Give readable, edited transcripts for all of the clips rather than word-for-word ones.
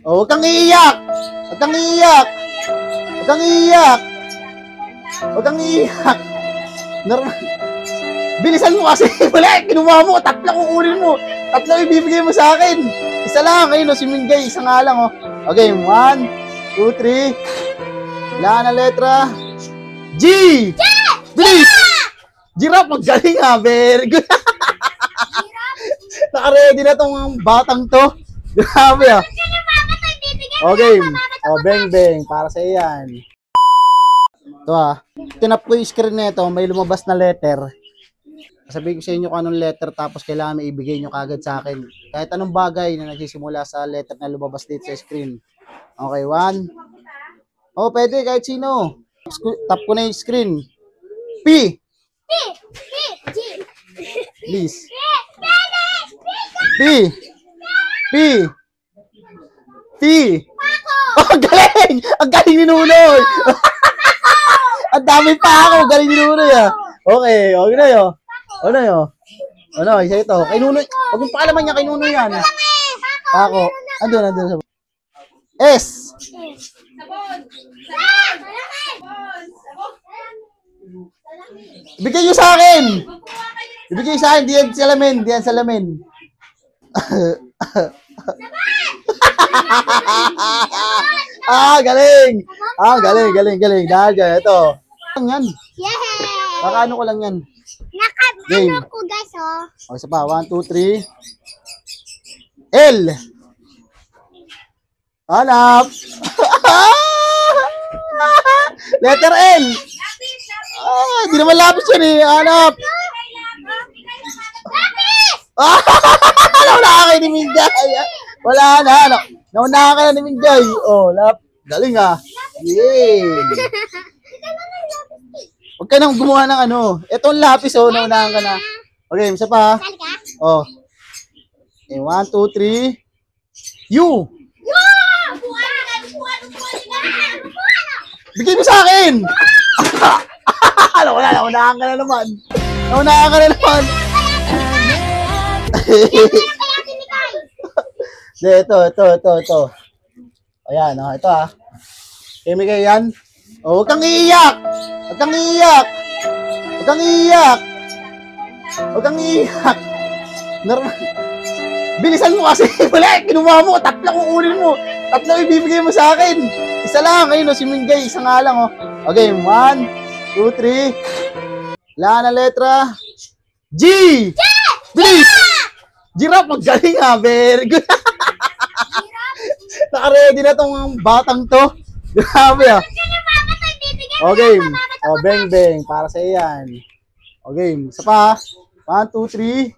Oh, huwag kang iiyak. Huwag kang iiyak. Huwag kang iiyak. Huwag kang iiyak. Normal. Bilisan mo kasi. Wala, kinuha mo. Tatlo kukunin mo. Tatlo ibibigay mo sa akin. Isa lang. Ayun, si Mingay. Isa nga lang, oh. Okay, 1, 2, 3. Wala na letra. G! Bilis! Giraffe, magaling ha. Very good. Naka-ready na tong batang to. Grabe ah. Okay. Oh, bang bang. Para sa iyan. Ito ah. Tinap ko yung screen nito. May lumabas na letter. Sabihin ko sa inyo kung anong letter tapos kailangan may ibigay nyo kagad sa akin. Kahit anong bagay na nagsisimula sa letter na lumabas dito sa screen. Okay, 1. Oh, pwede kahit sino. Tap ko na yung screen. P. Please. P. P. T. Oh, galing! Ang galing ni Nunoy! Ang dami pa ako. Galing ni Nunoy ah. Okay, okay na yun. Ano yun? Ano, isa ito. Kay Nunoy. Huwag mong pakalaman niya kay Nunoy yan. Ako. Andun sa... S. Ibigay nyo sa akin! Ibigay sa akin. Diyan salamin. Diyan salamin. Galing! Galing. Dahil dyan, ito. Ano yan? Nakaano ko lang yan. Naka-ano ko guys, oh. O, isa pa. 1, 2, 3. L. Hanap. Letter L. Hindi naman lapis yun eh. Hanap. Nauna ka kayo ni Minjay. Wala na. Nauna ka na ni Minjay. Oh, galing ah. Yay. Huwag ka nang gumawa ng ano. Itong lapis oh. Naunahan ka na. Okay, isa pa. Oh. Okay, 1, 2, 3. U. Bigay mo sa akin. Wala, naunahan ka na naman. Ito. Ayan, oh, ito ah. Migay yan. Oh, huwag kang iiyak. Normal. Bilisan mo kasi. Wala, kinuha mo. Tatlo kukunin mo. Tatlo ibibigay mo sa akin. Isa lang. Ayun, si Mingay. Isa nga lang, oh. Okay, 1, 2, 3. Wala na letra. G! Bilis! Giraffe, magaling ha. Very good. Naka-ready na tong batang to. Grabe ah. Okay. Oh, bang bang. Para sa iyan. Okay. Isa pa. 1, 2, 3.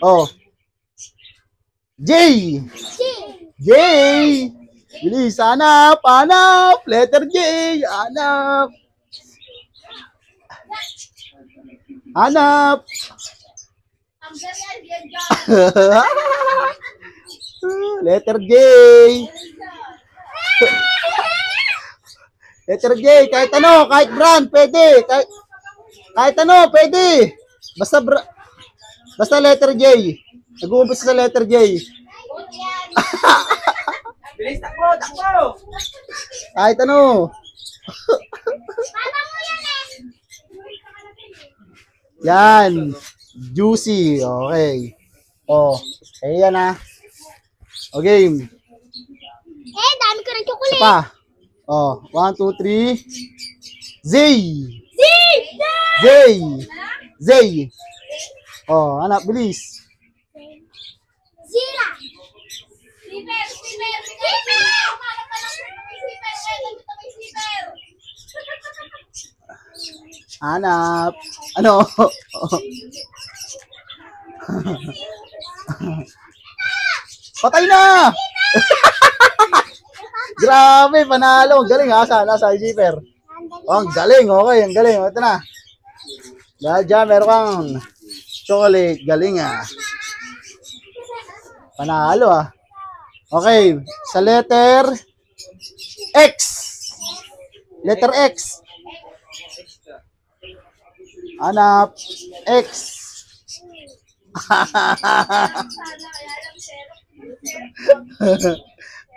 Oh. J! J! Bilis. Hanap. Letter J. Hanap. Letter J. Letter J. Kahit ano, kahit brand, pwede. Kahit ano, pwede. Basta letter J. Nag-uumpisa sa letter J. Bilis, takbo! Kahit ano. Yan. Juicy. Okay. Oh. Ayan ah. Okay. Dami ko ng chocolate. Isa pa. Oh. 1, 2, 3. Z. Oh, anak, bilis. Zira. Hanap. Ano? Patay na! Grabe, panalo. Galing ha. Nasa Zipper. Oh, ang galing. Okay, ang galing. Ito na. Dahil dyan, meron kang chocolate. Galing ha. Panalo ah. Okay. Sa letter X. Letter X. Hanap. X.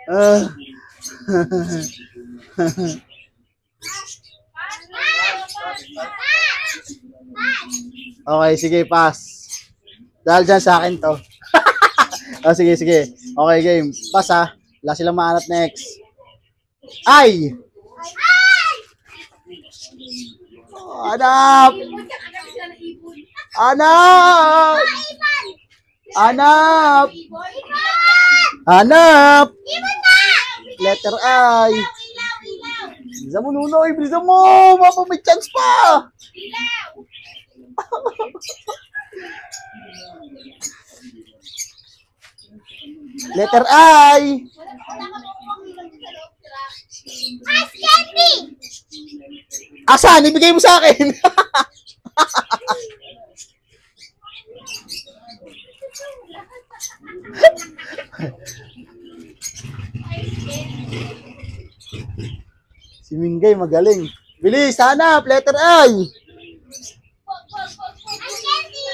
Ah. Okay, sige, pass. Dahil dyan sa akin to. Oh, sige, sige. Okay, game. Pass ha. Wala silang maanap next. Ay! Hanap! Hanap! Hanap! Hanap! Letter I. Bilisan mo, Nunoy. Bilisan mo. Mapa, may chance pa. Letter I. Ice candy! Asan? Ibigay mo sa akin. Si Mingay magaling. Bilis, hanap. Letter I. Ice candy!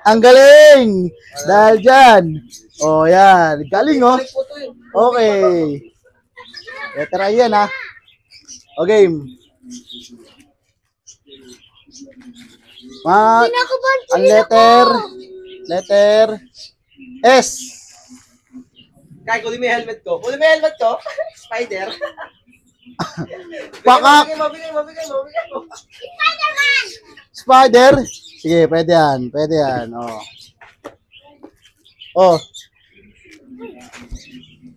Ang galing. Dahil dyan. Oh, yan. Galing, oh. Okay. Letter I yan, ha. O, game. Pinakaban Ang letter S. Kaya kunin mo yung helmet ko. Kunin mo yung helmet ko. Spider. Pakak. Mabigay mo. Spider-Man! Spider. Sige, pwede yan. Pwede yan. Oh. Oh.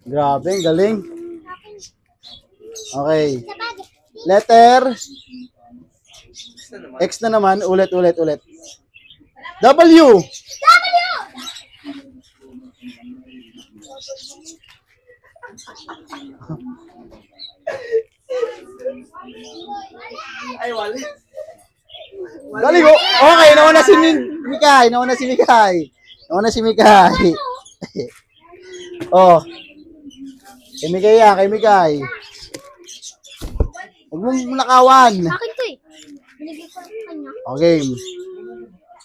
Grabe, ang galing. Okay. Letter X na naman. Ulit. W. Ay, wali. Galing, oh. Okay, nauna si Mikay. Nauna si Mikay. Oh. Kay Mikay yan, kay Mikay. Huwag mong nakawan. Akin to eh. Binigay ko lang sa kanya. Okay.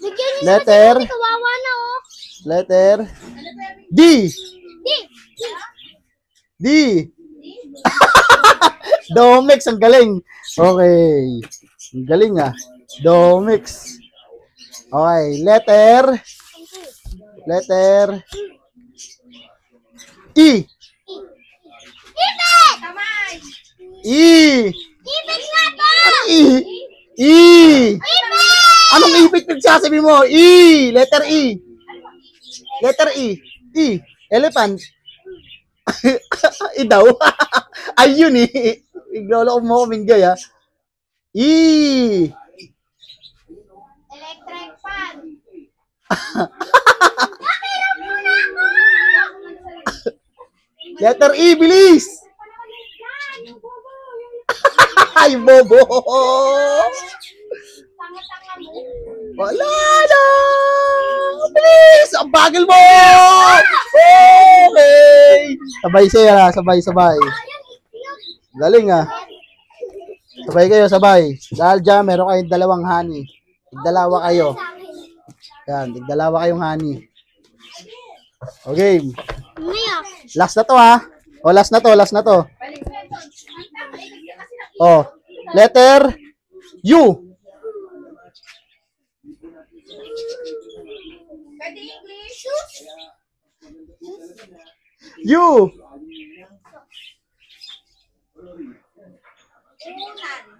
Bigyan niyo Letter. na kasi kawawa na oh. Letter D. Di! D. Domix, ang galing. Okay. Ang galing ah. Domix. Okay. Letter E. Ibig! E. Ibig nga to! E. E. Ibig! Anong ibig nagsasabi mo? E. Letter E. Letter E. E. Elephant. E daw. Ayun eh. Iglolo ko mo kuming gaya. E. Electric fan! Letter E, bilis! Ay, bobo! Tanga-tanga mo. Wala na! Bilis! Ang bagal mo! Okay! Sabay siya, sabay. Galing ah. Sabay kayo, sabay. Dahil dyan, meron kayong dalawang honey. Tigdalawa kayo. Yan, tigdalawa kayong honey. Okay. Maya. Last na to ha. O, last na to. Oh, letter U. Pwede English? U. Unan.